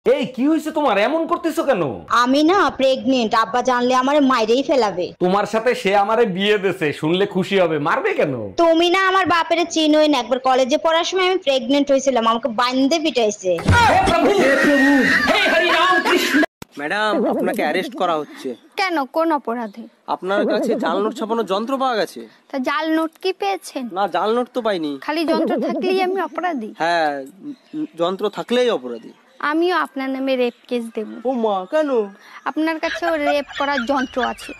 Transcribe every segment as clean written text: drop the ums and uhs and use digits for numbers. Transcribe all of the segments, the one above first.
এই কি হয়েছে তোমার, এমন করতেছো কেন? আমি না প্রেগনেন্ট, আব্বা জানলে আমারে মাইরেই ফেলাবে। তোমার সাথে সে আমারে বিয়ে দেছে, শুনলে খুশি হবে, মারবে কেন? তুমি না আমার বাপের চিনোই না, একবার কলেজে পড়ার সময় আমি প্রেগনেন্ট হয়েছিলাম, আমাকে বান্ধে পিটাইছে। ম্যাডাম, আপনাকে অ্যারেস্ট করা হচ্ছে। কেন, কোন অপরাধে? আপনার কাছে জাল নোট ছাপানোর যন্ত্র পাওয়া গেছে। তা জাল নোট কি পেয়েছেন? না, জাল নোট তো পাইনি। খালি যন্ত্র থাকলেই আমি অপরাধী? হ্যাঁ, যন্ত্র থাকলেই অপরাধী। আমিও আপনার নামে রেপ কেস দেব। ও মা, কেন? আপনার কাছেও রেপ করার যন্ত্র আছে।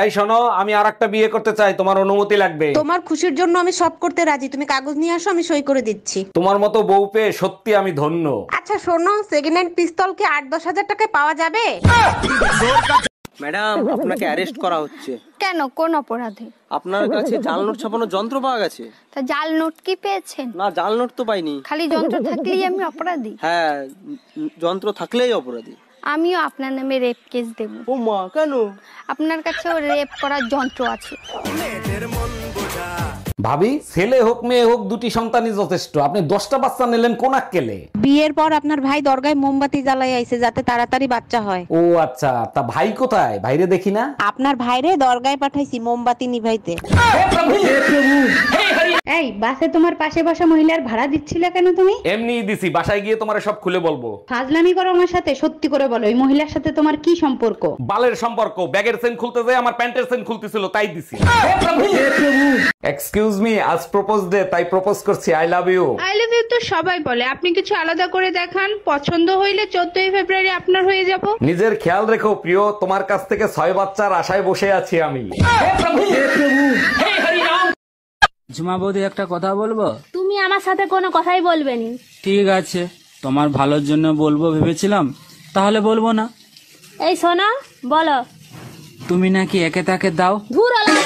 এই শোনো, আমি আরেকটা বিয়ে করতে চাই, তোমার অনুমতি লাগবে। তোমার খুশির জন্য আমি সব করতে রাজি, তুমি কাগজ নিয়ে আসো, আমি সই করে দিচ্ছি। তোমার মতো বউ পেয়ে সত্যি আমি ধন্য। আচ্ছা শোনো, সেকেন্ড হ্যান্ড পিস্তল কি 8-10 হাজার টাকায় পাওয়া যাবে? ম্যাডাম, আপনাকে অ্যারেস্ট করা হচ্ছে। কেন, কোন অপরাধে? আপনার কাছে জাল নোট ছাপানোর যন্ত্র পাওয়া গেছে। তা জাল নোট কি পেয়েছেন? না, জাল নোট তো পাইনি। খালি যন্ত্র থাকলেই আমি অপরাধী? হ্যাঁ, যন্ত্র থাকলেই অপরাধী। আমিও আপনার নামে রেপ কেস দেব। ও মা, কেন? আপনার কাছেও রেপ করার যন্ত্র আছে। ভাবি, ছেলে হোক মেয়ে হোক, দুটি সন্তানই যথেষ্ট। আপনি 10টা বাচ্চা নিলেন কোন আক্কেলে? বিয়ের পর আপনার ভাই দরগায় মোমবাতি জ্বালাই আইছে যাতে তাড়াতাড়ি বাচ্চা হয়। ও আচ্ছা, তা ভাই কোথায়? ভাইরে দেখি না। আপনার ভাইরে দরগায় পাঠাইছি মোমবাতি নিভাইতে। এই বাসে তোমার পাশে বসা মহিলার ভাড়া দিচ্ছিলে কেন তুমি? এমনিই দিছি, বাসায় গিয়ে তোমারে সব খুলে বলবো। ফাজলামি করো আমার সাথে, সত্যি করে বলো এই মহিলার সাথে তোমার কি সম্পর্ক? বালের সম্পর্ক, ব্যাগের চেন খুলতে যায় আমার প্যান্টের চেন খুলতেছিল, তাই দিছি। এক্সকিউজ মি, আজ প্রপোজ ডে, তাই প্রপোজ করছি, I love you. I love you তো সবাই বলে, আপনি কিছু আলাদা করে দেখান। পছন্দ হইলে 14ই ফেব্রুয়ারি আপনার হয়ে যাব। নিজের খেয়াল রেখো প্রিয়, তোমার কাছ থেকে 6 বাচ্চার আশায় বসে আছি আমি। ঝুমা বৌদি, একটা কথা বলবো? তুমি আমার সাথে কোনো কথাই বলবে নি। ঠিক আছে, তোমার ভালোর জন্য বলবো ভেবেছিলাম, তাহলে বলবো না। এই শোনো, বলো। তুমি নাকি একে তাকে দাও? ধুর আল্লাহ।